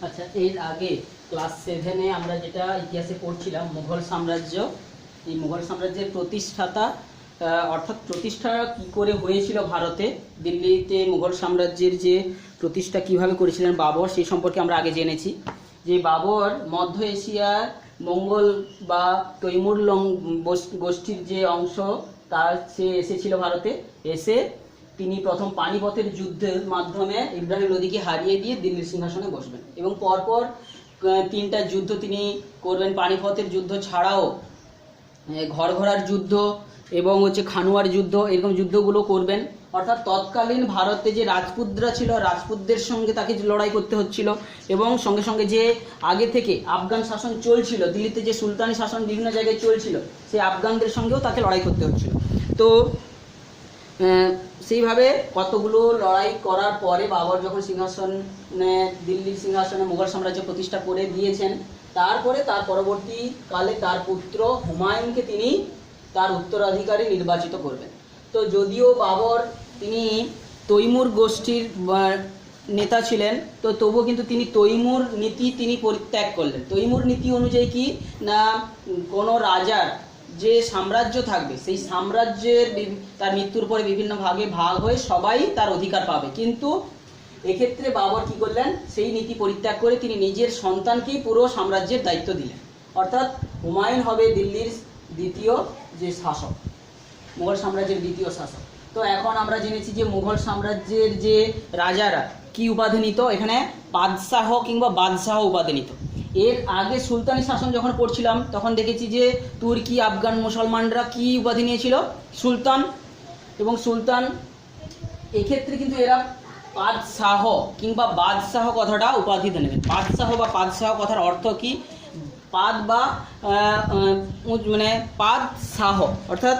আচ্ছা, এর আগে ক্লাস 7-এ আমরা যেটা ইতিহাসে পড়ছিলাম মুঘল সাম্রাজ্য, এই মুঘল সাম্রাজ্যের প্রতিষ্ঠাতা অর্থাৎ প্রতিষ্ঠা কি করে হয়েছিল ভারতে, দিল্লিতে মুঘল সাম্রাজ্যের যে প্রতিষ্ঠা কিভাবে করেছিলেন বাবর, সেই সম্পর্কে আমরা আগে জেনেছি। যে বাবর মধ্য এশিয়ার মঙ্গল বা তৈমুর গোষ্ঠীর যে অংশ, তার সে এসেছিল ভারতে। এসে তিনি প্রথম পানিপথের যুদ্ধের মাধ্যমে ইব্রাহিম লোদিকে হারিয়ে দিয়ে দিল্লির সিংহাসনে বসবেন এবং পরপর 3টা যুদ্ধ তিনি করবেন। পানিপথের যুদ্ধ ছাড়াও ঘরঘরার যুদ্ধ এবং খানুয়ার যুদ্ধ, এরকম যুদ্ধগুলো করবেন। অর্থাৎ তৎকালীন ভারতে যে রাজপুতরা ছিল, রাজপুতদের সঙ্গে তাকে লড়াই করতে হচ্ছিল এবং সঙ্গে সঙ্গে যে আগে থেকে আফগান শাসন চলছিল, দিল্লিতে যে সুলতানি শাসন বিভিন্ন জায়গায় চলছিল, সেই আফগানদের সঙ্গেও তাকে লড়াই করতে হচ্ছিল। তো সেইভাবে কতগুলো লড়াই করার পরে বাবর যখন দিল্লির সিংহাসনে মুঘল সাম্রাজ্য প্রতিষ্ঠা করে দিয়েছেন, তারপরে তার পরবর্তীকালে তার পুত্র হুমায়ুনকে তিনি তার উত্তরাধিকারী নির্বাচিত করবেন। তো যদিও বাবর তিনি তৈমুর গোষ্ঠীর নেতা ছিলেন, তো তবুও কিন্তু তিনি তৈমুর নীতি তিনি পরিত্যাগ করলেন। তৈমুর নীতি অনুযায়ী কি না, কোনো রাজার যে সাম্রাজ্য থাকবে, সেই সাম্রাজ্যের তার মৃত্যুর পরে বিভিন্ন ভাগে ভাগ হয়ে সবাই তার অধিকার পাবে। কিন্তু এক্ষেত্রে বাবর কি করলেন, সেই নীতি পরিত্যাগ করে তিনি নিজের সন্তানকেই পুরো সাম্রাজ্যের দায়িত্ব দিলেন। অর্থাৎ হুমায়ুন হবে দিল্লির দ্বিতীয় যে শাসক, মুঘল সাম্রাজ্যের দ্বিতীয় শাসক। তো এখন আমরা জেনেছি যে মুঘল সাম্রাজ্যের যে রাজারা কি উপাধি নিত, এখানে বাদশাহ কিংবা বাদশাহ উপাধি নিত। এর আগে সুলতানি শাসন যখন পড়ছিলাম তখন দেখেছি যে তুর্কি, আফগান মুসলমানরা কি উপাধি নিয়েছিল, সুলতান। এবং সুলতান এক্ষেত্রে কিন্তু এরা পাদশাহ কিংবা বাদশাহ কথাটা উপাধি নেবেন। পাদশাহ বা পাদশাহ কথার অর্থ কি, পাদ বা পাদশাহ অর্থাৎ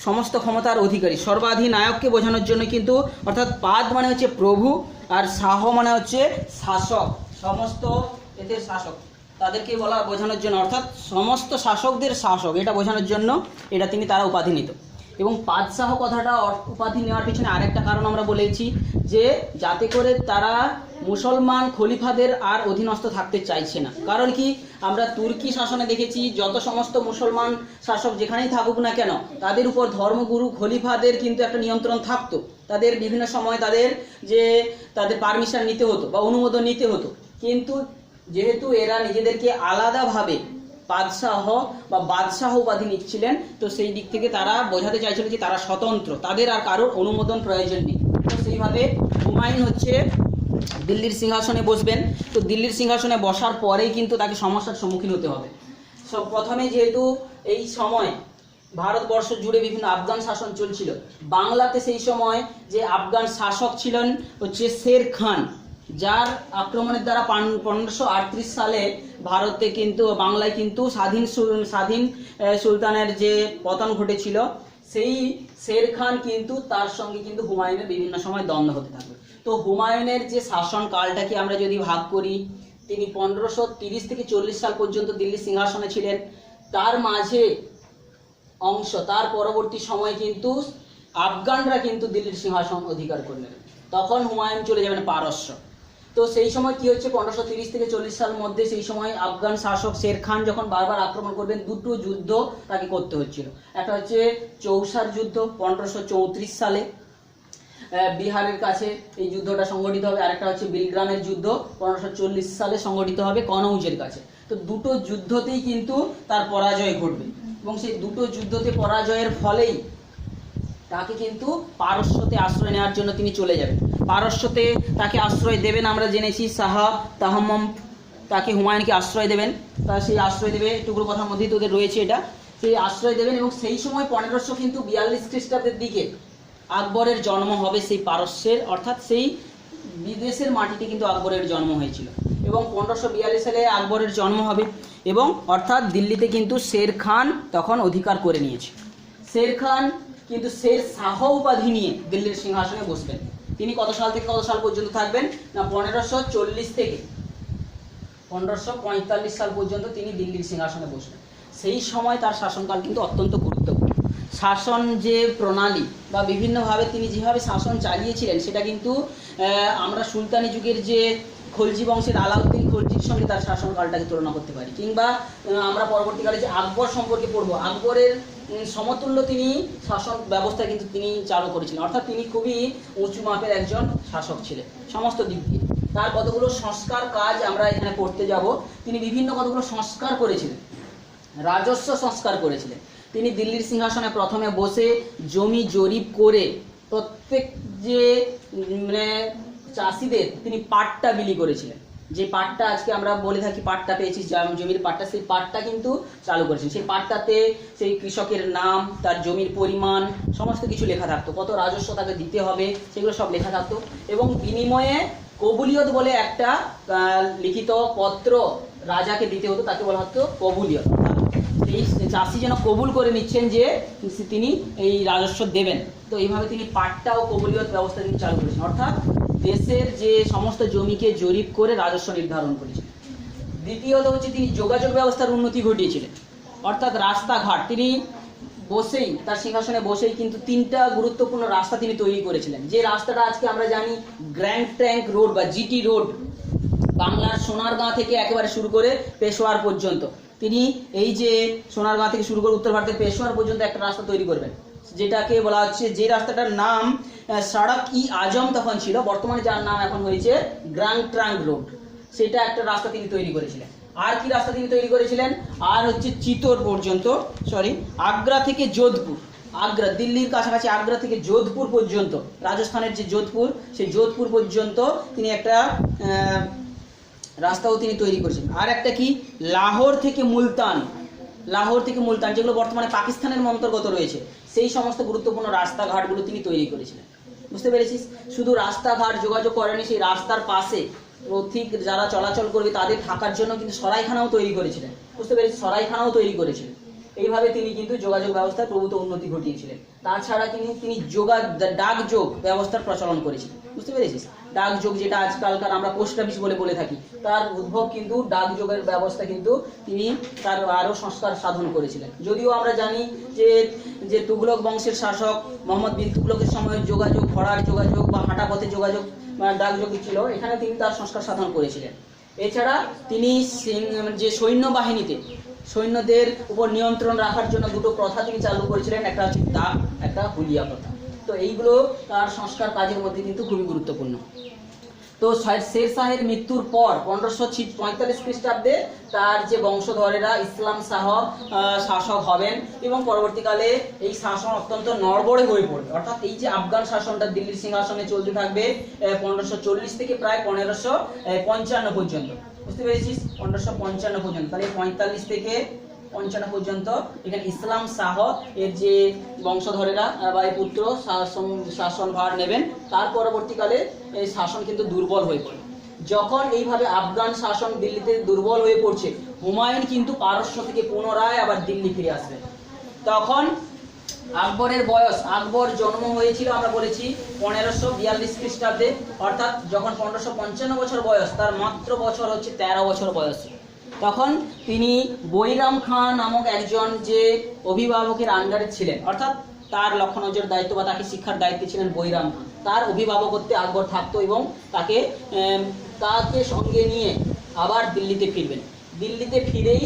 সমস্ত ক্ষমতার অধিকারী, সর্বাধিনায়ককে বোঝানোর জন্য কিন্তু, অর্থাৎ পাদ মানে হচ্ছে প্রভু আর শাহ মানে হচ্ছে শাসক, সমস্ত এদের শাসক, তাদেরকে বোঝানোর জন্য, অর্থাৎ সমস্ত শাসকদের শাসক, এটা বোঝানোর জন্য তারা উপাধি নিত। এবং পাদশাহ কথাটা উপাধি নেওয়ার পিছনে আরেকটা কারণ আমরা বলেছি, যে যাতে করে তারা মুসলমান খলিফাদের আর অধীনস্থ থাকতে চাইছে না। কারণ কি, আমরা তুর্কি শাসনে দেখেছি যত সমস্ত মুসলমান শাসক যেখানেই থাকুক না কেন, তাদের উপর ধর্মগুরু খলিফাদের কিন্তু একটা নিয়ন্ত্রণ থাকতো। তাদের বিভিন্ন সময় তাদের পারমিশন নিতে হতো বা অনুমোদন নিতে হতো। কিন্তু যেহেতু এরা নিজেদেরকে আলাদাভাবে বাদশাহ বা বাদশাহ উপাধি নিচ্ছিলেন, তো সেই দিক থেকে তারা বোঝাতে চাইছিল যে তারা স্বতন্ত্র, তাদের আর কারোর অনুমোদন প্রয়োজন নেই। তো সেইভাবে হুমায়ুন দিল্লির সিংহাসনে বসবেন। তো দিল্লির সিংহাসনে বসার পরেই কিন্তু তাকে সমস্যার সম্মুখীন হতে হবে। প্রথমে যেহেতু এই সময় ভারতবর্ষ জুড়ে বিভিন্ন আফগান শাসন চলছিল, বাংলাতে সেই সময় যে আফগান শাসক ছিলেন শের খান, যার আক্রমণের দ্বারা 1538 সালে ভারতে কিন্তু বাংলায় কিন্তু স্বাধীন সুলতানের যে পতন ঘটেছিল, সেই শের খান কিন্তু তার সঙ্গে কিন্তু হুমায়ুনের বিভিন্ন সময় দ্বন্দ্ব হতে থাকবে। তো হুমায়ুনের যে শাসন কালটাকে আমরা যদি ভাগ করি, তিনি 1530 থেকে 40 সাল পর্যন্ত দিল্লি সিংহাসনে ছিলেন। তার মাঝে অংশ, তার পরবর্তী সময় কিন্তু আফগানরা কিন্তু দিল্লির সিংহাসন অধিকার করলেন। তখন হুমায়ুন চলে যাবেন পারস্য। তো সেই সময় কি হচ্ছে, 1530 থেকে 40 সাল মধ্যে সেই সময় আফগান শাসক শের খান যখন বারবার আক্রমণ করবেন, দুটো যুদ্ধ তাকে করতে হচ্ছিল। একটা হচ্ছে চৌসার যুদ্ধ 1534 সালে বিহারের কাছে এই যুদ্ধটা সংগঠিত হবে, আরেকটা হচ্ছে বিলগ্রামের যুদ্ধ 1540 সালে সংগঠিত হবে কনৌজের কাছে। তো দুটো যুদ্ধতেই কিন্তু তার পরাজয় ঘটবে এবং সেই দুটো যুদ্ধতে পরাজয়ের ফলেই তাকে কিন্তু পারস্যতে আশ্রয় নেওয়ার জন্য তিনি চলে যাবেন। পারস্যতে তাকে আশ্রয় দেবেন, আমরা জেনেছি শাহ তাহম্মম তাকে হুমায়ুনকে আশ্রয় দেবেন। তা সেই আশ্রয় দেবে, টুকরো কথার মধ্যেই তোদের রয়েছে এটা, সেই আশ্রয় দেবেন। এবং সেই সময় 1542 খ্রিস্টাব্দের দিকে আকবরের জন্ম হবে সেই পারস্যের, অর্থাৎ সেই বিদেশের মাটিতে কিন্তু আকবরের জন্ম হয়েছিল। এবং 1542 সালে আকবরের জন্ম হবে এবং অর্থাৎ দিল্লিতে কিন্তু শের খান তখন অধিকার করে নিয়েছে। শের খান কিন্তু শের শাহ উপাধি নিয়ে দিল্লির সিংহাসনে বসবেন। তিনি কত সাল থেকে কত সাল পর্যন্ত থাকবেন না, 1540 থেকে 1545 সাল পর্যন্ত তিনি দিল্লির সিংহাসনে বসবেন। সেই সময় তার শাসনকাল কিন্তু অত্যন্ত গুরুত্বপূর্ণ। শাসন যে প্রণালী বা বিভিন্নভাবে তিনি যেভাবে শাসন চালিয়েছিলেন, সেটা কিন্তু আমরা সুলতানি যুগের যে খলজি বংশের আলাউদ্দিন খলজির সঙ্গে তার শাসনকালটাকে তুলনা করতে পারি, কিংবা আমরা পরবর্তীকালে যে আকবর সম্পর্কে পড়বো, আকবরের সমতুল্য তিনি শাসন ব্যবস্থা কিন্তু তিনি চালু করেছিলেন। অর্থাৎ তিনি খুবই উঁচু মাপের একজন শাসক ছিলেন সমস্ত দিক দিয়ে। তার কতগুলো সংস্কার কাজ আমরা এখানে পড়তে যাব। তিনি বিভিন্ন কতগুলো সংস্কার করেছিলেন, রাজস্ব সংস্কার করেছিলেন। তিনি দিল্লির সিংহাসনে প্রথমে বসে জমি জরিপ করে প্রত্যেক যে মানে চাষিদের তিনি পাট্টা বিলি করেছিলেন। যে পাট্টা আজকে আমরা বলে থাকি পাট্টা পেয়েছি, জমির পাট্টা, সেই পাট্টা কিন্তু চালু করেছেন। সেই পাট্টাতে সেই কৃষকের নাম, তার জমির পরিমাণ, সমস্ত কিছু লেখা থাকতো, কত রাজস্ব তাকে দিতে হবে সেগুলো সব লেখা থাকতো। এবং বিনিময়ে কবুলিয়ত বলে একটা লিখিত পত্র রাজাকে দিতে হতো, তাকে বলা হতো কবুলিয়ত। এই চাষি যেন কবুল করে নিচ্ছেন যে তিনি এই রাজস্ব দেবেন। তো এইভাবে তিনি পাট্টা ও কবুলিয়ত ব্যবস্থা তিনি চালু করেছেন। অর্থাৎ দেশের যে সমস্ত জমিকে জরিপ করে রাজস্ব নির্ধারণ করেছেন। দ্বিতীয়ত হচ্ছে তিনি যোগাযোগ ব্যবস্থার উন্নতি ঘটিয়েছিলেন। অর্থাৎ রাস্তাঘাট তিনি বসেই, তার সিংহাসনে বসেই কিন্তু 3টা গুরুত্বপূর্ণ রাস্তা তিনি তৈরি করেছিলেন। যে রাস্তাটা আজকে আমরা জানি গ্র্যান্ড ট্র্যাঙ্ক রোড বা জিটি রোড, বাংলার সোনারগাঁ থেকে একেবারে শুরু করে পেশোয়ার পর্যন্ত। তিনি এই যে সোনারগাঁ থেকে শুরু করে উত্তর ভারতের পেশোয়ার পর্যন্ত একটা রাস্তা তৈরি করবেন, যেটাকে বলা হচ্ছে, যে রাস্তাটার নাম সড়ক ই আজম তখন ছিল, বর্তমানে যার নাম এখন হয়েছে গ্র্যান্ড ট্র্যাঙ্ক রোড। সেটা একটা রাস্তা তিনি তৈরি করেছিলেন। আর কি রাস্তা তিনি তৈরি করেছিলেন? আর হচ্ছে চিতোর পর্যন্ত, আগ্রা থেকে যোধপুর, আগ্রা দিল্লির কাছাকাছি আগ্রা থেকে যোধপুর পর্যন্ত, রাজস্থানের যে যোধপুর, সেই যোধপুর পর্যন্ত তিনি একটা রাস্তাও তিনি তৈরি করেছেন। আর একটা কি, লাহোর থেকে মুলতান, লাহোর থেকে মুলতান, যেগুলো বর্তমানে পাকিস্তানের অন্তর্গত রয়েছে, সেই সমস্ত গুরুত্বপূর্ণ রাস্তাঘাটগুলো তিনি তৈরি করেছিলেন। বুঝতে পেরেছিস? শুধু রাস্তাঘাট যোগাযোগ করেনি, সেই রাস্তার পাশে পথিক যারা চলাচল করবে তাদের থাকার জন্য কিন্তু সরাইখানাও তৈরি করেছিলেন। বুঝতে পেরেছিস? সরাইখানাও তৈরি করেছিলেন। এইভাবে তিনি কিন্তু যোগাযোগ ব্যবস্থায় প্রভূত উন্নতি ঘটিয়েছিলেন। তাছাড়া তিনি ডাকযোগ ব্যবস্থার প্রচলন করেছিলেন। বুঝতে পেরেছিস? ডাকযোগ, যেটা আজকালকার আমরা পোস্ট অফিস বলে থাকি, তার উদ্ভব কিন্তু ডাকযোগের ব্যবস্থা কিন্তু তিনি তার আরও সংস্কার সাধন করেছিলেন। যদিও আমরা জানি যে তুগলক বংশের শাসক মোহাম্মদ বিন তুগলকের সময় যোগাযোগ, ঘোড়ার যোগাযোগ বা হাঁটা পথে যোগাযোগ ডাকযোগ ছিল, এখানে তিনি তার সংস্কার সাধন করেছিলেন। এছাড়া তিনি যে সৈন্যবাহিনীতে সৈন্যদের উপর নিয়ন্ত্রণ রাখার জন্য 2টো প্রথা তিনি চালু করেছিলেন, একটা হচ্ছে ডাক, একটা হুলিয়া প্রথা। তো এইগুলো তার সংস্কার কাজের মধ্যে কিন্তু খুবই গুরুত্বপূর্ণ। তো শের শাহের মৃত্যুর পর 1545 খ্রিস্টাব্দে তার যে বংশধরেরা ইসলাম শাহ শাসক হবেন এবং পরবর্তীকালে এই শাসন অত্যন্ত নড়বড়ে হয়ে পড়বে। অর্থাৎ এই যে আফগান শাসনটা দিল্লির সিংহাসনে চলতে থাকবে 1540 থেকে প্রায় 1555 পর্যন্ত। বুঝতে পেরেছিস? 1555 পর্যন্ত। তাহলে 45 থেকে 55 পর্যন্ত এখানে ইসলাম শাহ এর যে বংশধরেরা বা এই পুত্র শাসনভার নেবেন। তার পরবর্তীকালে এই শাসন কিন্তু দুর্বল হয়ে পড়ে। যখন এইভাবে আফগান শাসন দিল্লিতে দুর্বল হয়ে পড়ছে, হুমায়ুন কিন্তু পারস্য থেকে পুনরায় আবার দিল্লি ফিরে আসবেন। তখন আকবরের বয়স, আকবর জন্ম হয়েছিল আমরা বলেছি 1542 খ্রিস্টাব্দে, অর্থাৎ যখন 1555 বছর বয়স, তার মাত্র বছর হচ্ছে 13 বছর বয়স। তখন তিনি বৈরাম খান নামক একজন যে অভিভাবকের আন্ডারে ছিলেন, অর্থাৎ তার লক্ষ্য নজর দায়িত্ব বা তাকে শিক্ষার দায়িত্বে ছিলেন বৈরাম খান। তার অভিভাবকত্বে আকবর থাকতো এবং তাকে সঙ্গে নিয়ে আবার দিল্লিতে ফিরবেন। দিল্লিতে ফিরেই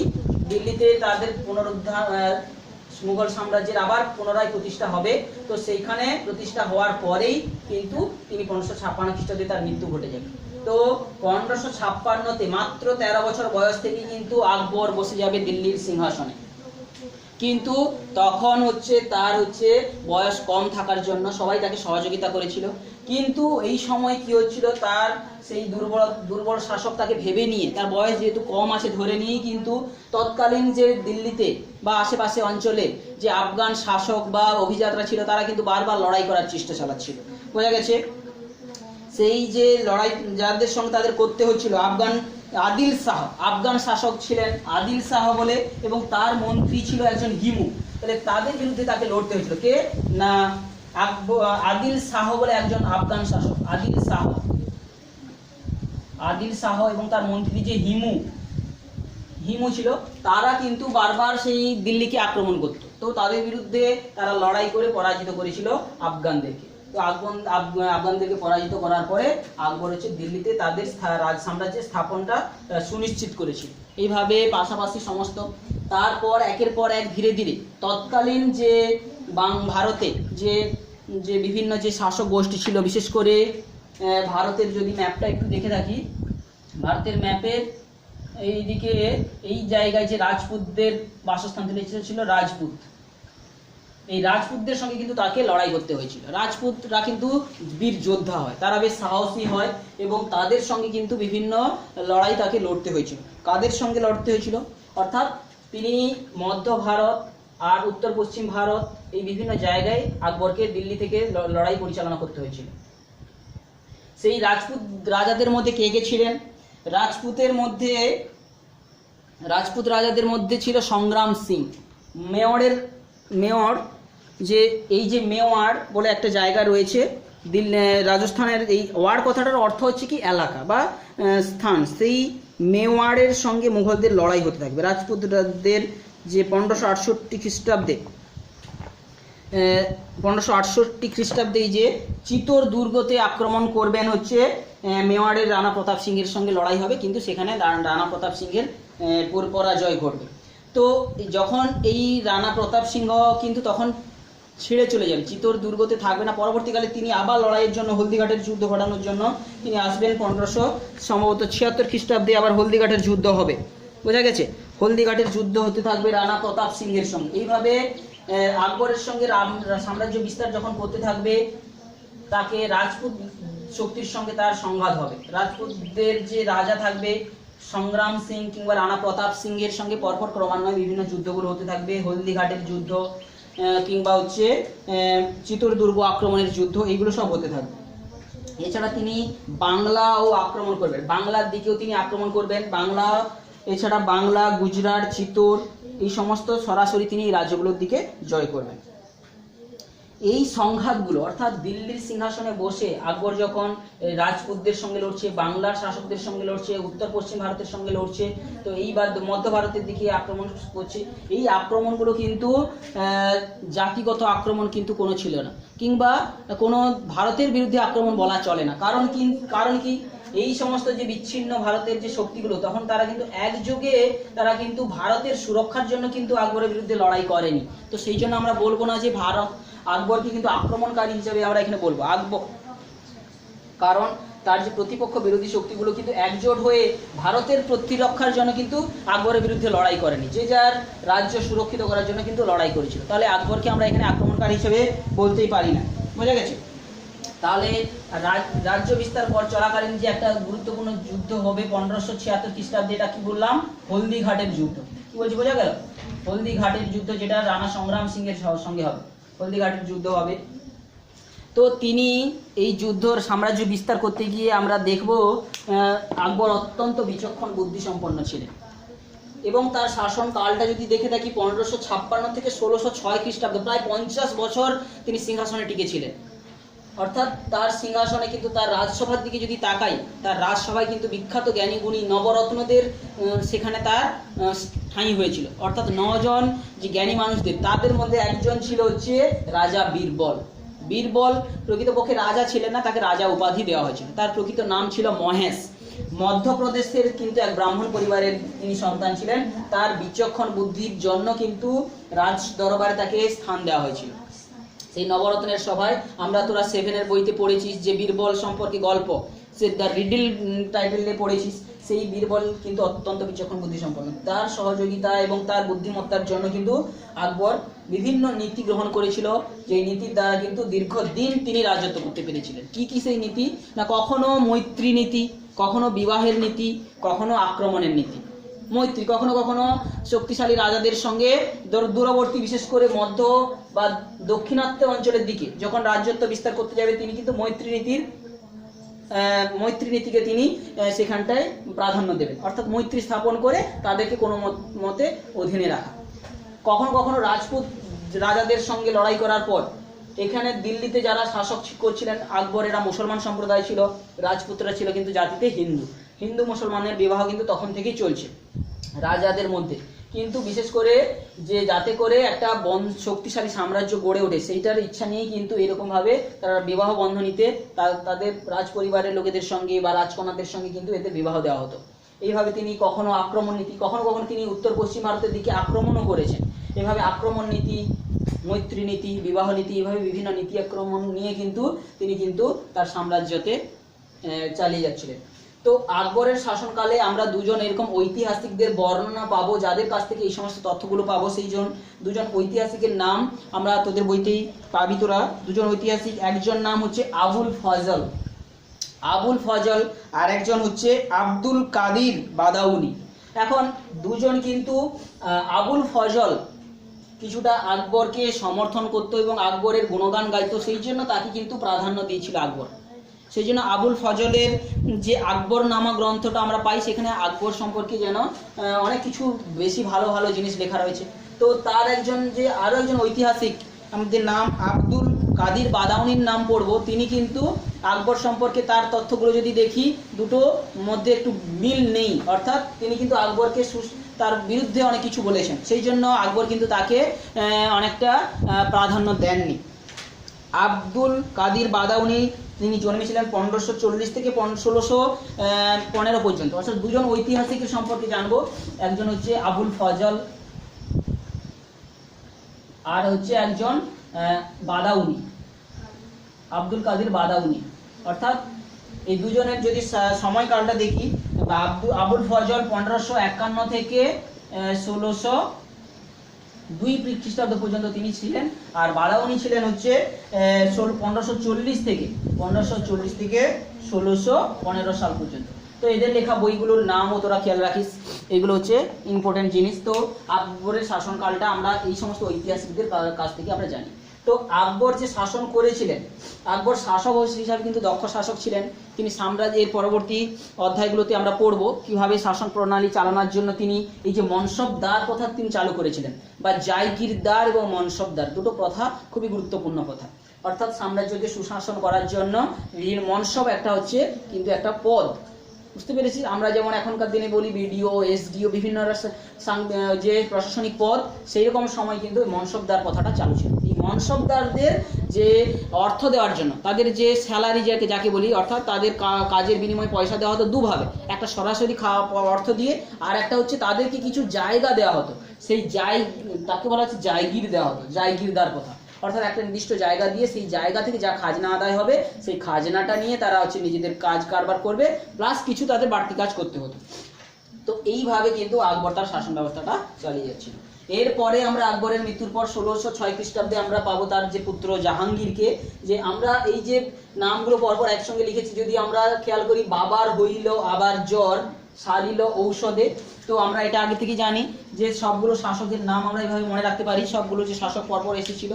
দিল্লিতে তাদের পুনরুদ্ধার, মুঘল সাম্রাজ্যের আবার পুনরায় প্রতিষ্ঠা হবে। তো সেইখানে প্রতিষ্ঠা হওয়ার পরেই কিন্তু তিনি 1556 খ্রিস্টাব্দে তার মৃত্যু ঘটে যাবে। তো 1556তে মাত্র 13 বছর বয়স থেকে কিন্তু আকবর বসে যাবে দিল্লির সিংহাসনে। কিন্তু তখন তার বয়স কম থাকার জন্য সবাই তাকে সহযোগিতা করেছিল। কিন্তু এই সময় কি হচ্ছিল, তার সেই দুর্বল শাসক তাকে ভেবে নিয়ে, তার বয়স যেহেতু কম আছে ধরে নিয়েই কিন্তু তৎকালীন যে দিল্লিতে বা আশেপাশে অঞ্চলে যে আফগান শাসক বা অভিজাতরা ছিল, তারা কিন্তু বারবার লড়াই করার চেষ্টা চালাচ্ছিল। বোঝা গেছে? সেই যে লড়াই যাদের সঙ্গে তাদের করতে হচ্ছিল, আদিল শাহ, আফগান শাসক ছিলেন আদিল শাহ বলে, এবং তার মন্ত্রী ছিল একজন হিমু। তাহলে তাদের বিরুদ্ধে তাকে লড়তে হয়েছিল। কে না, আদিল শাহ বলে একজন আফগান শাসক, আদিল শাহ এবং তার মন্ত্রী যে হিমু ছিল, তারা কিন্তু বারবার সেই দিল্লিকে আক্রমণ করত। তো তাদের বিরুদ্ধে তারা লড়াই করে পরাজিত করেছিল আফগানদেরকে। তো আফগানদেরকে পরাজিত করার পরে আকবর হচ্ছে দিল্লিতে তাদের রাজ সাম্রাজ্যের স্থাপনটা সুনিশ্চিত করেছিল। এইভাবে পাশাপাশি সমস্ত তারপর একের পর এক ধীরে ধীরে তৎকালীন যে ভারতে যে যে বিভিন্ন যে শাসক গোষ্ঠী ছিল, বিশেষ করে ভারতের যদি ম্যাপটা একটু দেখে থাকি, ভারতের ম্যাপের এইদিকে এই জায়গায় যে রাজপুতদের বাসস্থান ছিল রাজপুত, এই রাজপুতদের সঙ্গে কিন্তু তাকে লড়াই করতে হয়েছিল। রাজপুতরা কিন্তু বীর যোদ্ধা হয়, তারা বেশ সাহসী হয় এবং তাদের সঙ্গে কিন্তু বিভিন্ন লড়াই তাকে লড়তে হয়েছিল। কাদের সঙ্গে লড়তে হয়েছিল? অর্থাৎ তিনি মধ্য ভারত আর উত্তর পশ্চিম ভারত এই বিভিন্ন জায়গায় আকবরকে দিল্লি থেকে লড়াই পরিচালনা করতে হয়েছিল। সেই রাজপুত রাজাদের মধ্যে কে কে ছিলেন? রাজপুত রাজাদের মধ্যে ছিল সংগ্রাম সিং। মেওয়াড় যে এই যে মেওয়াড় বলে একটা জায়গা রয়েছে রাজস্থানের, এই ওয়াড় কথাটার অর্থ হচ্ছে কি এলাকা বা স্থান। সেই মেওয়াড়ের সঙ্গে মুঘলদের লড়াই হতে থাকবে। রাজপুতদের যে 1568 খ্রিস্টাব্দে 1568 খ্রিস্টাব্দে এই যে চিতোর দুর্গতে আক্রমণ করবেন হচ্ছে মেওয়াড়ের রানা প্রতাপ সিংহের সঙ্গে লড়াই হবে, কিন্তু সেখানে রানা প্রতাপ সিংহের পরাজয় ঘটবে। তো যখন এই রানা প্রতাপ সিংহ কিন্তু তখন ছেড়ে চলে যাবে, চিতোর দুর্গতে থাকবে না। পরবর্তীকালে তিনি আবার লড়াইয়ের জন্য হলদিঘাটের যুদ্ধ ঘটানোর জন্য তিনি আসবেন। 1576 খ্রিস্টাব্দে আবার হলদিঘাটের যুদ্ধ হবে, বোঝা গেছে? হলদিঘাটের যুদ্ধ হতে থাকবে রানা প্রতাপ সিংহের সঙ্গে। এইভাবে আকবরের সঙ্গে সাম্রাজ্য বিস্তার যখন করতে থাকবে, তাকে রাজপুত শক্তির সঙ্গে তার সংঘাত হবে। রাজপুতদের যে রাজা থাকবে সংগ্রাম সিং কিংবা রানা প্রতাপ সিংহের সঙ্গে পরপর ক্রমান্বয়ে বিভিন্ন যুদ্ধগুলো হতে থাকবে। হলদিঘাটের যুদ্ধ কিংবা হচ্ছে চিতোর দুর্গ আক্রমণের যুদ্ধ, এইগুলো সব হতে থাকবে। এছাড়া তিনি বাংলাও আক্রমণ করবেন, বাংলার দিকেও তিনি আক্রমণ করবেন। এছাড়া বাংলা, গুজরাট, চিতোর এই সমস্ত সরাসরি তিনি এই রাজ্যগুলোর দিকে জয় করবেন। এই সংঘাতগুলো অর্থাৎ দিল্লির সিংহাসনে বসে আকবর যখন রাজপুতদের সঙ্গে লড়ছে, বাংলার শাসকদের সঙ্গে লড়ছে, উত্তর পশ্চিম ভারতের সঙ্গে লড়ছে, তো এইবার মধ্য ভারতের দিকে আক্রমণ করছে। এই আক্রমণগুলো কিন্তু জাতিগত আক্রমণ কিন্তু কোনো ছিল না, কিংবা কোনো ভারতের বিরুদ্ধে আক্রমণ বলা চলে না। কারণ কি এই সমস্ত যে বিচ্ছিন্ন ভারতের যে শক্তিগুলো, তখন তারা কিন্তু একযোগে তারা কিন্তু ভারতের সুরক্ষার জন্য কিন্তু আকবরের বিরুদ্ধে লড়াই করেনি। তো সেই জন্য আমরা বলবো না যে আকবরকে কিন্তু আক্রমণকারী হিসেবে আমরা এখানে বলবো আকবর, কারণ তার যে প্রতিপক্ষ বিরোধী শক্তিগুলো কিন্তু একজোট হয়ে ভারতের প্রতিরক্ষার জন্য কিন্তু আকবরের বিরুদ্ধে লড়াই করেনি, যে যার রাজ্য সুরক্ষিত করার জন্য কিন্তু লড়াই করেছিল। তাহলে আকবরকে আমরা এখানে আক্রমণকারী হিসেবে বলতেই পারি না, বোঝা গেছে? তাহলে রাজ্য বিস্তার পর চলাকালীন যে একটা গুরুত্বপূর্ণ যুদ্ধ হবে 1576 খ্রিস্টাব্দে, এটা কি বললাম? হলদিঘাটের যুদ্ধ। কি বলছি, বোঝা গেল? হলদিঘাটের যুদ্ধ, যেটা রানা সংগ্রাম সিংহের সঙ্গে হবে, হলদিঘাটের যুদ্ধ হবে। তো তিনি এই যুদ্ধর সাম্রাজ্য বিস্তার করতে গিয়ে আমরা দেখব আকবর অত্যন্ত বিচক্ষণ বুদ্ধিসম্পন্ন ছিলেন এবং তার শাসন কালটা যদি দেখে থাকি 1556 থেকে 1606 খ্রিস্টাব্দ, প্রায় 50 বছর তিনি সিংহাসনে টিকেছিলেন। অর্থাৎ তার সিংহাসনে কিন্তু তার রাজসভার দিকে যদি তাকাই, তার রাজসভায় কিন্তু বিখ্যাত জ্ঞানী গুণী নবরত্নদের সেখানে তার ঠাঁই হয়েছিল। অর্থাৎ 9 জন যে জ্ঞানী মানুষদের, তাদের মধ্যে একজন ছিল হচ্ছে রাজা বীরবল। বীরবল প্রকৃতপক্ষে রাজা ছিলেন না, তাকে রাজা উপাধি দেওয়া হয়েছিল। তার প্রকৃত নাম ছিল মহেশ। মধ্যপ্রদেশের কিন্তু এক ব্রাহ্মণ পরিবারের তিনি সন্তান ছিলেন। তার বিচক্ষণ বুদ্ধির জন্য কিন্তু রাজ দরবারে তাকে স্থান দেওয়া হয়েছিল। সেই নবরত্নের সভায় আমরা তোরা 7-এর বইতে পড়েছিস যে বীরবল সম্পর্কে গল্প, সে দ্য রিডল টাইটেলে পড়েছিস। সেই বীরবল কিন্তু অত্যন্ত বিচক্ষণ বুদ্ধিসম্পন্ন। তার সহযোগিতা এবং তার বুদ্ধিমত্তার জন্য কিন্তু আকবর বিভিন্ন নীতি গ্রহণ করেছিল, যে নীতির দ্বারা কিন্তু দীর্ঘদিন তিনি রাজত্ব করতে পেরেছিলেন। কি কি সেই নীতি? না, কখনো মৈত্রী নীতি, কখনো বিবাহের নীতি, কখনো আক্রমণের নীতি। মৈত্রী, কখনো কখনো শক্তিশালী রাজাদের সঙ্গে দূরবর্তী, বিশেষ করে মধ্য বা দক্ষিণাত্য অঞ্চলের দিকে যখন রাজত্ব বিস্তার করতে যাবে, তিনি কিন্তু মৈত্রী নীতিকে তিনি সেখানটায় প্রাধান্য দেবেন। অর্থাৎ মৈত্রী স্থাপন করে তাদেরকে কোনো মতে অধীনে রাখা। কখনো কখনো রাজপুত রাজাদের সঙ্গে লড়াই করার পর এখানে দিল্লিতে যারা শাসক করছিলেন আকবর, এরা মুসলমান সম্প্রদায় ছিল, রাজপুতরা ছিল কিন্তু জাতিতে হিন্দু মুসলমানের বিবাহ কিন্তু তখন থেকেই চলছে রাজাদের মধ্যে। কিন্তু বিশেষ করে যে যাতে করে একটা শক্তিশালী সাম্রাজ্য গড়ে ওঠে সেইটার ইচ্ছা নিয়েই কিন্তু এরকমভাবে তারা বিবাহ বন্ধনীতে তাদের রাজ পরিবারের লোকেদের সঙ্গে বা রাজকন্যাদের সঙ্গে কিন্তু এতে বিবাহ দেওয়া হতো। এইভাবে তিনি কখনো আক্রমণ নীতি, কখনো কখনো তিনি উত্তর পশ্চিম ভারতের দিকে আক্রমণও করেছেন। এভাবে আক্রমণ নীতি, মৈত্রী নীতি, বিবাহ নীতি, এইভাবে বিভিন্ন নীতি আক্রমণ নিয়ে কিন্তু তিনি কিন্তু তার সাম্রাজ্যতে চালিয়ে যাচ্ছিলেন। তো আকবরের শাসনকালে আমরা দুজন এরকম ঐতিহাসিকদের বর্ণনা পাবো, যাদের কাছ থেকে এই সমস্ত তথ্যগুলো পাবো। সেই দুজন ঐতিহাসিকের নাম আমরা তোদের বইতেই পাবি তোরা। দুজন ঐতিহাসিক, একজন নাম হচ্ছে আবুল ফজল আর একজন হচ্ছে আব্দুল কাদির বাদাউনি। এখন দুজন কিন্তু আবুল ফজল কিছুটা আকবরকে সমর্থন করতো এবং আকবরের গুণগান গাইতো, সেই জন্য তাকে কিন্তু প্রাধান্য দিয়েছিল আকবর। সেই জন্য আবুল ফজলের যে আকবর নামা গ্রন্থটা আমরা পাই, সেখানে আকবর সম্পর্কে যেন অনেক কিছু বেশি ভালো ভালো জিনিস লেখা রয়েছে। তো তার আরও একজন ঐতিহাসিক, আমাদের নাম আব্দুল কাদির বাদাউনির নাম পড়বো। তিনি কিন্তু আকবর সম্পর্কে তার তথ্যগুলো যদি দেখি, দুটো মধ্যে একটু মিল নেই, অর্থাৎ তিনি কিন্তু আকবরকে তার বিরুদ্ধে অনেক কিছু বলেছেন। সেই জন্য আকবর কিন্তু তাকে অনেকটা প্রাধান্য দেননি। আব্দুল কাদির বাদাউনি তিনি জন্মেছিলেন 1540 থেকে 1615 পর্যন্ত। অর্থাৎ দুজন ঐতিহাসিকের সম্পর্কে জানবো, একজন হচ্ছে আবুল ফজল আর হচ্ছে একজন বাদাউনি, আব্দুল কাদির বাদাউনি। অর্থাৎ এই দুজনের যদি সময়কালটা দেখি, আবুল ফজল 1551 থেকে 1602 খ্রিস্টাব্দ পর্যন্ত তিনি ছিলেন, আর বাদাউনি ছিলেন হচ্ছে 1540 থেকে 1615 সাল পর্যন্ত। তো এদের লেখা বইগুলোর নামও তোরা খেয়াল রাখিস, এগুলো হচ্ছে ইম্পর্টেন্ট জিনিস। তো আকবরের শাসনকালটা আমরা এই সমস্ত ঐতিহাসিকদের কাছ থেকে আমরা জানি। তো আকবর যে শাসন করেছিলেন, আকবর শাসক হিসাবে কিন্তু দক্ষ শাসক ছিলেন। তিনি সাম্রাজ্যের পরবর্তী অধ্যায়গুলোতে আমরা পড়ব কিভাবে শাসন প্রণালী চালানোর জন্য তিনি এই যে মনসবদার প্রথা তিনি চালু করেছিলেন, বা জায়গিরদার এবং মনসবদার দুটো প্রথা খুবই গুরুত্বপূর্ণ প্রথা। অর্থাৎ সাম্রাজ্যকে সুশাসন করার জন্য মনসব একটা হচ্ছে কিন্তু একটা পদ, বুঝতে পেরেছি? আমরা যেমন এখনকার দিনে বলি বিডিও, এসডিও, বিভিন্ন যে প্রশাসনিক পদ, সেই রকম সময় কিন্তু মনসবদার কথাটা চালু ছিল। এই মনসবদারদের যে অর্থ দেওয়ার জন্য, তাদের যে স্যালারি যাকে বলি, অর্থাৎ তাদের কাজের বিনিময়ে পয়সা দেওয়া হতো দুভাবে, একটা সরাসরি অর্থ দিয়ে, আর একটা হচ্ছে তাদেরকে কিছু জায়গা দেওয়া হতো। সেই তাকে বলা হচ্ছে জায়গির দেওয়া হতো, জায়গিরদার কথা। অর্থাৎ একটা নির্দিষ্ট জায়গা দিয়ে সেই জায়গা থেকে যা খাজনা আদায় হবে, সেই খাজনাটা নিয়ে তারা হচ্ছে নিজেদের কাজ কারবার করবে, প্লাস কিছু তাদের বাড়তি কাজ করতে হতো। তো এইভাবে কিন্তু আকবর তার শাসন ব্যবস্থাটা চালিয়ে যাচ্ছিল। এরপরে আমরা আকবরের মৃত্যুর পর 1606 খ্রিস্টাব্দে আমরা পাবো তার যে পুত্র জাহাঙ্গীরকে। যে আমরা এই যে নামগুলো পরপর একসঙ্গে লিখেছি, যদি আমরা খেয়াল করি, বাবার হইল আবার জ্বর, সারিল ঔষধে। তো আমরা এটা আগে থেকে জানি যে সবগুলো শাসকের নাম আমরা এইভাবে মনে রাখতে পারি, সবগুলো যে শাসক পরপর এসেছিল।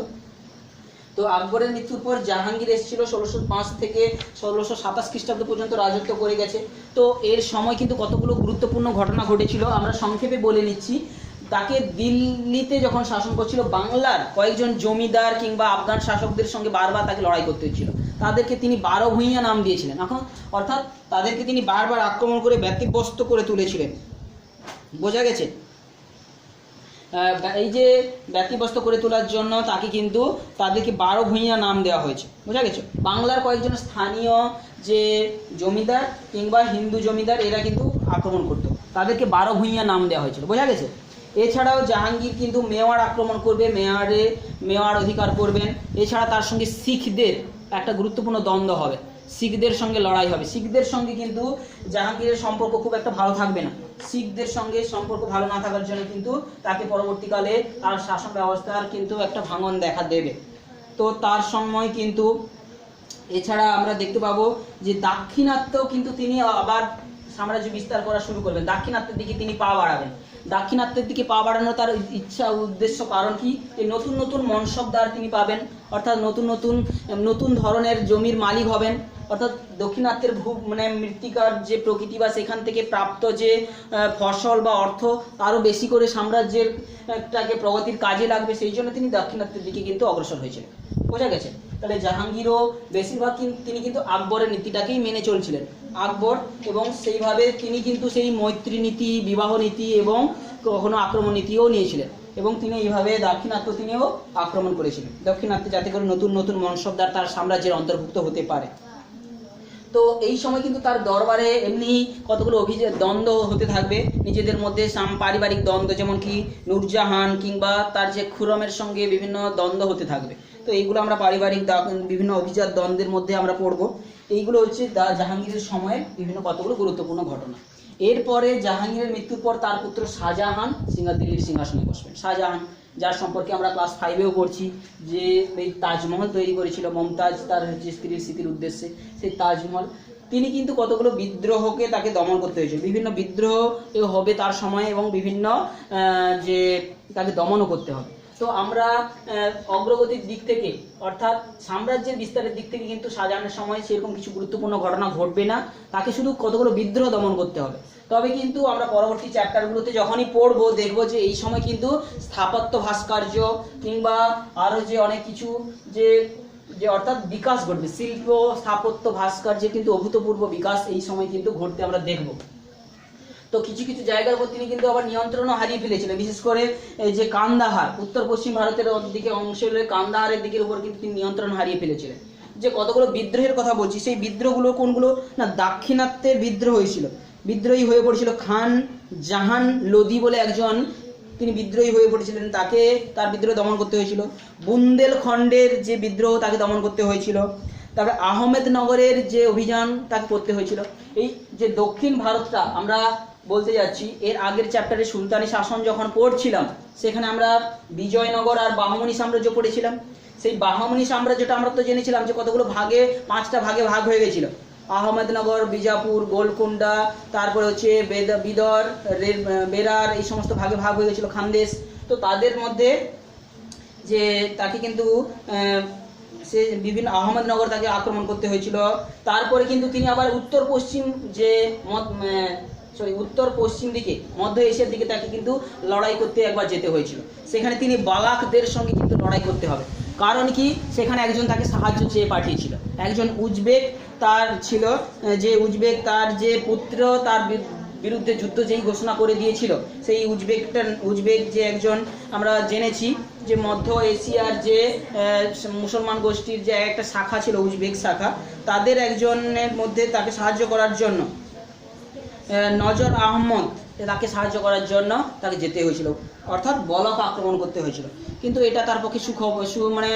তো আকবরের মৃত্যুর পর জাহাঙ্গীর এসেছিল 1605 থেকে 1627 খ্রিস্টাব্দ পর্যন্ত রাজত্ব করে গেছে। তো এর সময় কিন্তু কতগুলো গুরুত্বপূর্ণ ঘটনা ঘটেছিল, আমরা সংক্ষেপে বলে নিচ্ছি। তাকে দিল্লিতে যখন শাসন করছিল, বাংলার কয়েকজন জমিদার কিংবা আফগান শাসকদের সঙ্গে বারবার তাকে লড়াই করতে হচ্ছিল। তাদেরকে তিনি 12 ভূঁইয়া নাম দিয়েছিলেন। এখন অর্থাৎ তাদেরকে তিনি বারবার আক্রমণ করে ব্যতিব্যস্ত করে তুলেছিলেন, বোঝা গেছে? এই যে ব্যতিব্যস্ত করে তোলার জন্য তাদেরকে 12 ভূঁইয়া নাম দেওয়া হয়েছে, বোঝা গেছে? বাংলার কয়েকজন স্থানীয় যে জমিদার কিংবা হিন্দু জমিদার, এরা কিন্তু আক্রমণ করতো, তাদেরকে 12 ভূঁইয়া নাম দেওয়া হয়েছিল, বোঝা গেছে? এছাড়াও জাহাঙ্গীর কিন্তু মেওয়াড় আক্রমণ করবে, মেওয়াড় অধিকার করবেন। এছাড়া তার সঙ্গে শিখদের একটা গুরুত্বপূর্ণ দ্বন্দ্ব হবে, শিখদের সঙ্গে লড়াই হবে। শিখদের সঙ্গে কিন্তু জাহাঙ্গীরের সম্পর্ক খুব একটা ভালো থাকবে না। শিখদের সঙ্গে সম্পর্ক ভালো না থাকার জন্য কিন্তু তাকে পরবর্তীকালে তার শাসন ব্যবস্থার কিন্তু একটা ভাঙন দেখা দেবে। তো তার সময় কিন্তু এছাড়া আমরা দেখতে পাবো যে দাক্ষিণাত্যেও কিন্তু তিনি আবার সাম্রাজ্য বিস্তার করা শুরু করবেন, দাক্ষিণাত্যের দিকে তিনি পা বাড়াবেন। দাক্ষিণাত্যের দিকে পা বাড়ানো তার ইচ্ছা, উদ্দেশ্য, কারণ কি? এই নতুন নতুন মনসবদার তিনি পাবেন, অর্থাৎ নতুন ধরনের জমির মালিক হবেন। অর্থাৎ দক্ষিণাত্যের মৃত্তিকার যে প্রকৃতি বা সেখান থেকে প্রাপ্ত যে ফসল বা অর্থ আরও বেশি করে সাম্রাজ্যের প্রগতির কাজে লাগবে, সেই জন্য তিনি দাক্ষিণাত্যের দিকে কিন্তু অগ্রসর হয়েছিলেন, বোঝা গেছে? তাহলে জাহাঙ্গীরও বেশিরভাগ তিনি কিন্তু আকবরের নীতিটাকেই মেনে চলছিলেন, আকবর, এবং সেইভাবে তিনি কিন্তু সেই মৈত্রী নীতি, বিবাহ নীতি এবং কখনো আক্রমণ নীতিও নিয়েছিলেন এবং তিনি এইভাবে দাক্ষিণাত্য তিনিও আক্রমণ করেছিলেন দাক্ষিণাত্যে, যাতে করে নতুন নতুন মনসবদার তার সাম্রাজ্যের অন্তর্ভুক্ত হতে পারে। তো এই সময় কিন্তু তার দরবারে এমনি কতগুলো দ্বন্দ্ব হতে থাকবে নিজেদের মধ্যে, পারিবারিক দ্বন্দ্ব, যেমন কি নূরজাহান কিংবা তার যে খুরমের সঙ্গে বিভিন্ন দ্বন্দ্ব হতে থাকবে। তো এইগুলো আমরা পারিবারিক বিভিন্ন অভিজাত দ্বন্দ্বের মধ্যে আমরা পড়ব। এইগুলো হচ্ছে জাহাঙ্গীরের সময়ের বিভিন্ন কতগুলো গুরুত্বপূর্ণ ঘটনা। এরপরে জাহাঙ্গীরের মৃত্যুর পর তার পুত্র শাহজাহান দিল্লির সিংহাসনে বসবেন। শাহজাহান, যার সম্পর্কে আমরা ক্লাস 5-এও পড়ছি, যে এই তাজমহল তৈরি করেছিল মমতাজ তার যে স্ত্রীর স্মৃতির উদ্দেশ্যে, সেই তাজমহল, তিনি কিন্তু কতগুলো বিদ্রোহকে তাকে দমন করতে হয়েছিল। বিভিন্ন বিদ্রোহ হবে তার সময় এবং বিভিন্ন যে তাকে দমনও করতে হবে। তো আমরা অগ্রগতির দিক থেকে অর্থাৎ সাম্রাজ্যের বিস্তারের দিক থেকে কিন্তু শাহজাহানের সময় সেরকম কিছু গুরুত্বপূর্ণ ঘটনা ঘটবে না, তাকে শুধু কতগুলো বিদ্রোহ দমন করতে হবে। তবে কিন্তু আমরা পরবর্তী চ্যাপ্টারগুলোতে যখনই পড়বো দেখবো যে এই সময় কিন্তু স্থাপত্য ভাস্কর্য কিংবা আরও যে অনেক কিছু যে অর্থাৎ বিকাশ ঘটবে, শিল্প স্থাপত্য ভাস্কর্যের কিন্তু অভূতপূর্ব বিকাশ এই সময় কিন্তু ঘটতে আমরা দেখব। তো কিছু কিছু জায়গার উপর তিনি কিন্তু আবার নিয়ন্ত্রণও হারিয়ে ফেলেছিলেন, বিশেষ করে এই যে কান্দাহার, উত্তর পশ্চিম ভারতের দিকে অংশের কান্দাহারের দিকের উপর কিন্তু তিনি নিয়ন্ত্রণ হারিয়ে ফেলেছিলেন। যে কতগুলো বিদ্রোহের কথা বলছি, সেই বিদ্রোহগুলো কোনগুলো না, দাক্ষিণাত্যের বিদ্রোহ হয়েছিল। বিদ্রোহী হয়ে পড়েছিল খান জাহান লোদি বলে একজন, তিনি বিদ্রোহী হয়ে পড়েছিলেন, তাকে তার বিদ্রোহ দমন করতে হয়েছিল। বুন্দেলখণ্ডের যে বিদ্রোহ তাকে দমন করতে হয়েছিল। তারপরে আহমেদনগরের যে অভিযান তাকে করতে হয়েছিল। এই যে দক্ষিণ ভারতটা আমরা বলতে যাচ্ছি, এর আগের চ্যাপ্টারে সুলতানি শাসন যখন পড়ছিলাম সেখানে আমরা বিজয়নগর আর বাহমনি সাম্রাজ্য পড়েছিলাম। সেই বাহমনি সাম্রাজ্যটা আমরা তো জেনেছিলাম যে কতগুলো ভাগে, 5টা ভাগে ভাগ হয়ে গেছিল। আহমেদনগর, বিজাপুর, গোলকুন্ডা, তারপরে হচ্ছে বিদর, বেরার, এই সমস্ত ভাগে ভাগ হয়ে গেছিল খানদেশ। তো তাদের মধ্যে যে তাকে কিন্তু সে বিভিন্ন আহমেদনগর তাকে আক্রমণ করতে হয়েছিল। তারপরে কিন্তু তিনি আবার উত্তর পশ্চিম দিকে মধ্য এশিয়ার দিকে তাকে কিন্তু লড়াই করতে একবার যেতে হয়েছিল। সেখানে তিনি বালাকদের সঙ্গে কিন্তু লড়াই করতে হবে, কারণ কি সেখানে একজন তাকে সাহায্য চেয়ে পাঠিয়েছিল, একজন উজবেক তার ছিল, যে উজবেক তার যে পুত্র তার বিরুদ্ধে যুদ্ধ যেই ঘোষণা করে দিয়েছিল, সেই উজবেক যে একজন আমরা জেনেছি যে মধ্য এশিয়ার যে মুসলমান গোষ্ঠীর যে একটা শাখা ছিল উজবেক শাখা, তাদের একজনের মধ্যে তাকে সাহায্য করার জন্য নজর আহমদ তাকে সাহায্য করার জন্য তাকে যেতে হয়েছিল, অর্থাৎ বলক আক্রমণ করতে হয়েছিল। কিন্তু এটা তার পক্ষে মানে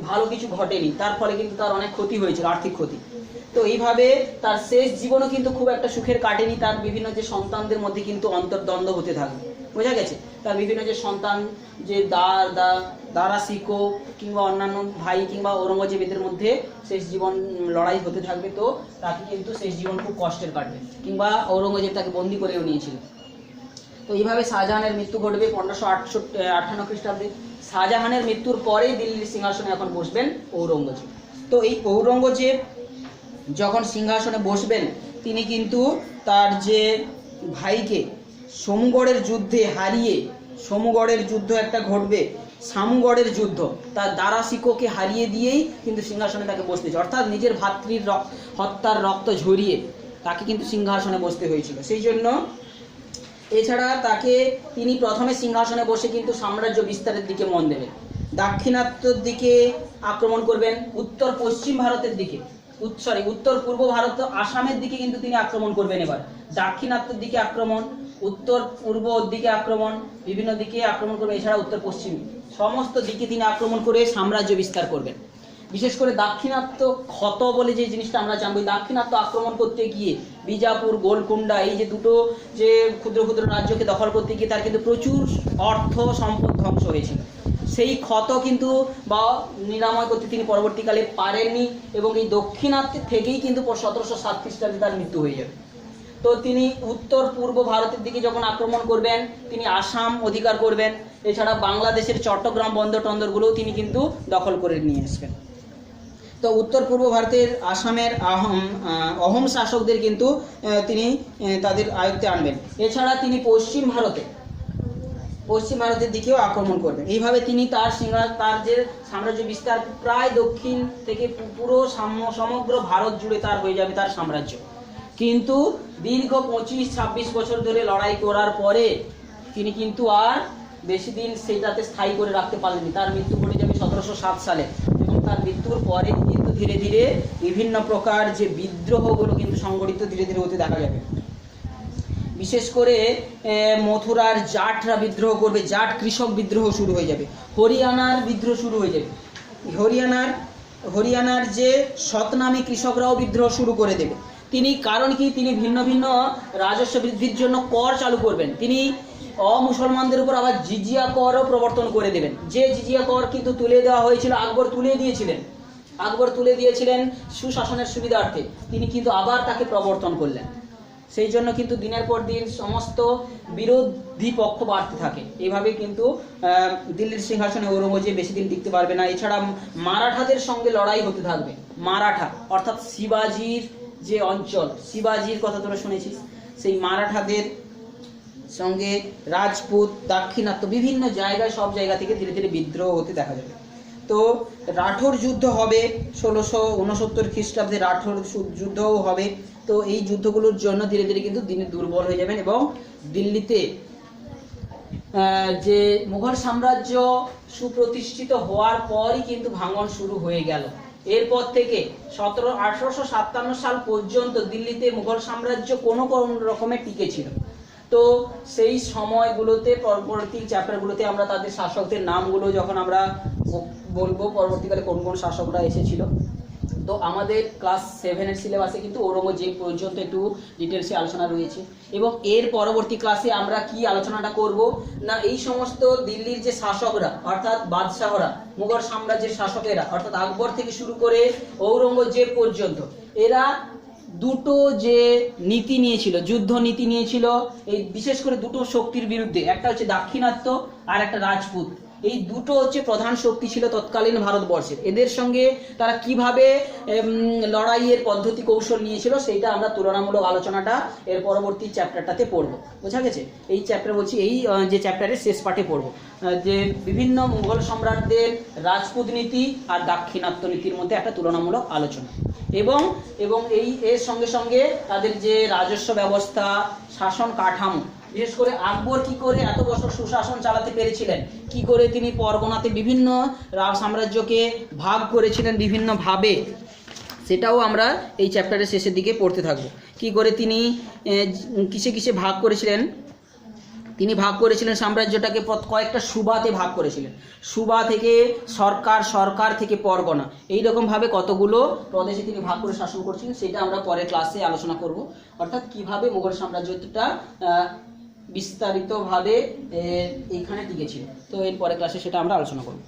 ভালো কিছু ঘটেনি, তার ফলে কিন্তু তার অনেক ক্ষতি হয়েছিল, আর্থিক ক্ষতি। তো এইভাবে তার শেষ জীবনও কিন্তু খুব একটা সুখের কাটেনি। তার বিভিন্ন যে সন্তানদের মধ্যে কিন্তু অন্তর্দ্বন্দ্ব হতে থাকবে, বোঝা গেছে। তার বিভিন্ন যে সন্তান, যে দারা শিকো কিংবা অন্যান্য ভাই কিংবা ঔরঙ্গজেবের মধ্যে শেষ জীবন লড়াই হতে থাকবে। তো তাকে কিন্তু শেষ জীবন খুব কষ্টের কাটবে, কিংবা ঔরঙ্গজেব তাকে বন্দি করেও নিয়েছিল। তো এইভাবে শাহজাহানের মৃত্যু ঘটবে 1558 খ্রিস্টাব্দে। শাহজাহানের মৃত্যুর পরেই দিল্লির সিংহাসনে এখন বসবেন ঔরঙ্গজেব। তো এই ঔরঙ্গজেব যখন সিংহাসনে বসবেন, তিনি কিন্তু তার যে ভাইকে সমুগড়ের যুদ্ধে হারিয়ে, সমুগড়ের যুদ্ধ একটা ঘটবে, সামুগড়ের যুদ্ধ, তার দারা শিকোকে হারিয়ে দিয়েই কিন্তু সিংহাসনে তাকে বসতেছে, অর্থাৎ নিজের ভাতৃর হত্যার রক্ত ঝরিয়ে তাকে কিন্তু সিংহাসনে বসতে হয়েছিল। সেই জন্য এছাড়া তিনি প্রথমে সিংহাসনে বসে কিন্তু সাম্রাজ্য বিস্তারের দিকে মন দেবেন। দাক্ষিণাত্যর দিকে আক্রমণ করবেন, উত্তর পশ্চিম ভারতের দিকে, উত্তর পূর্ব ভারত আসামের দিকে কিন্তু তিনি আক্রমণ করবেন। এবার দাক্ষিণাত্যের দিকে আক্রমণ, উত্তর পূর্ব দিকে আক্রমণ, বিভিন্ন দিকে আক্রমণ করবে। এছাড়া উত্তর পশ্চিম সমস্ত দিকে তিনি আক্রমণ করে সাম্রাজ্য বিস্তার করবেন। বিশেষ করে দাক্ষিণাত্য ক্ষত বলে যে জিনিসটা আমরা জানবো, দাক্ষিণাত্য আক্রমণ করতে গিয়ে বিজাপুর, গোলকুন্ডা, এই যে দুটো যে ক্ষুদ্র ক্ষুদ্র রাজ্যকে দখল করতে গিয়ে তার কিন্তু প্রচুর অর্থ সম্পদ ধ্বংস হয়েছিল। সেই ক্ষত কিন্তু বা নিরাময় করতে তিনি পরবর্তীকালে পারেননি, এবং এই দাক্ষিণাত্যের থেকেই কিন্তু 1707 খ্রিস্টাব্দে তার মৃত্যু হয়ে যাবে। তো তিনি উত্তর পূর্ব ভারতের দিকে যখন আক্রমণ করবেন, তিনি আসাম অধিকার করবেন। এছাড়া বাংলাদেশের চট্টগ্রাম বন্দর টন্দরগুলোও তিনি কিন্তু দখল করে নিয়ে আসবেন। তো উত্তর পূর্ব ভারতের আসামের অহোম শাসকদের কিন্তু তিনি তাদের আয়ত্তে আনবেন। এছাড়া তিনি পশ্চিম ভারতের দিকেও আক্রমণ করবেন। এইভাবে তিনি তার যে সাম্রাজ্য বিস্তার প্রায় দক্ষিণ থেকে পুরো সমগ্র ভারত জুড়ে তার হয়ে যাবে তার সাম্রাজ্য। কিন্তু দীর্ঘ 25-26 বছর ধরে লড়াই করার পরে তিনি কিন্তু আর বেশি দিন সেইটাতে স্থায়ী করে রাখতে পারলেনি। তার মৃত্যু ঘটে যাবে 1707 সালে এবং তার মৃত্যুর পরে কিন্তু ধীরে ধীরে বিভিন্ন প্রকার যে বিদ্রোহগুলো কিন্তু সংগঠিত ধীরে ধীরে হতে দেখা যাবে। বিশেষ করে মথুরার জাটরা বিদ্রোহ করবে, জাট কৃষক বিদ্রোহ শুরু হয়ে যাবে, হরিয়ানার বিদ্রোহ শুরু হয়ে যাবে, হরিয়ানার যে সতনামী কৃষকরাও বিদ্রোহ শুরু করে দেবে। তিনি কারণ কি, তিনি ভিন্ন ভিন্ন রাজস্ব বৃদ্ধির জন্য কর চালু করবেন। তিনি অমুসলমানদের উপর আবার জিজিয়া করও প্রবর্তন করে দেবেন। যে জিজিয়া কর কিন্তু তুলে দেওয়া হয়েছিল, আকবর তুলে দিয়েছিলেন সুশাসনের সুবিধার্থে, তিনি কিন্তু আবার তাকে প্রবর্তন করলেন। সেই জন্য কিন্তু দিনের পর দিন সমস্ত বিরোধী পক্ষ বাড়তে থাকে। এইভাবে কিন্তু দিল্লির সিংহাসনে ঔরঙ্গজেব বেশি দিন টিকতে পারবে না। এছাড়া মারাঠাদের সঙ্গে লড়াই হতে থাকবে। মারাঠা অর্থাৎ শিবাজির যে অঞ্চল, শিবাজির কথা তোরা শুনেছিস, সেই মারাঠাদের সঙ্গে রাজপুত, দাক্ষিণাত্য বিভিন্ন জায়গায়, সব জায়গা থেকে ধীরে ধীরে বিদ্রোহ হতে দেখা যাবে। তো রাঠোর যুদ্ধ হবে 1669 খ্রিস্টাব্দে, রাঠোর যুদ্ধও হবে। তো এই যুদ্ধগুলোর জন্য ধীরে ধীরে কিন্তু তিনি দুর্বল হয়ে যাবেন এবং দিল্লিতে যে মুঘল সাম্রাজ্য সুপ্রতিষ্ঠিত হওয়ার পরই কিন্তু ভাঙন শুরু হয়ে গেল। এরপর থেকে 1857 সাল পর্যন্ত দিল্লিতে মুঘল সাম্রাজ্য কোনো রকমে টিকে ছিল। তো সেই সময়গুলোতে পরবর্তী চ্যাপ্টারগুলোতে আমরা তাদের শাসকদের নামগুলো যখন আমরা বলবো পরবর্তীকালে কোন কোন শাসকরা এসেছিল। তো আমাদের ক্লাস 7-এর সিলেবাসে কিন্তু ঔরঙ্গজেব পর্যন্ত একটু ডিটেলসে আলোচনা রয়েছে এবং এর পরবর্তী ক্লাসে আমরা কি আলোচনাটা করব না, এই সমস্ত দিল্লির যে শাসকরা অর্থাৎ বাদশাহরা, মুঘল সাম্রাজ্যের শাসকেরা অর্থাৎ আকবর থেকে শুরু করে ঔরঙ্গজেব পর্যন্ত, এরা দুটো যে নীতি নিয়েছিল, যুদ্ধ নীতি নিয়েছিল, এই বিশেষ করে দুটো শক্তির বিরুদ্ধে, একটা হচ্ছে দাক্ষিণাত্য আর একটা রাজপুত। এই দুটো হচ্ছে প্রধান শক্তি ছিল তৎকালীন ভারতবর্ষের। এদের সঙ্গে তারা কিভাবে লড়াইয়ের পদ্ধতি কৌশল নিয়েছিল সেইটা আমরা তুলনামূলক আলোচনাটা এর পরবর্তী চ্যাপ্টারটাতে পড়ব। বোঝা গেছে? এই চ্যাপ্টার বলছি, এই যে চ্যাপ্টারের শেষ পার্টে পড়ব যে বিভিন্ন মুঘল সম্রাটদের রাজপুত নীতি আর দাক্ষিণাত্য নীতির মধ্যে একটা তুলনামূলক আলোচনা এবং এই এর সঙ্গে সঙ্গে তাদের যে রাজস্ব ব্যবস্থা, শাসন কাঠামো, বিশেষ করে আকবর কি করে এত বছর সুশাসন চালাতে পেরেছিলেন, কি করে তিনি পরগনাতে বিভিন্ন সাম্রাজ্যকে ভাগ করেছিলেন বিভিন্নভাবে, সেটাও আমরা এই চ্যাপ্টারের শেষের দিকে পড়তে থাকবো। কি করে তিনি কিসে কিসে ভাগ করেছিলেন। তিনি ভাগ করেছিলেন সাম্রাজ্যটাকে কয়েকটা সুবাতে ভাগ করেছিলেন। সুবা থেকে সরকার, সরকার থেকে পরগনা, এইরকমভাবে কতগুলো প্রদেশে তিনি ভাগ করে শাসন করছিলেন, সেটা আমরা পরের ক্লাসে আলোচনা করব। অর্থাৎ কিভাবে মুঘল সাম্রাজ্যটা বিস্তারিতভাবে এইখানে টিকেছিল। তো এর পরের ক্লাসে সেটা আমরা আলোচনা করব।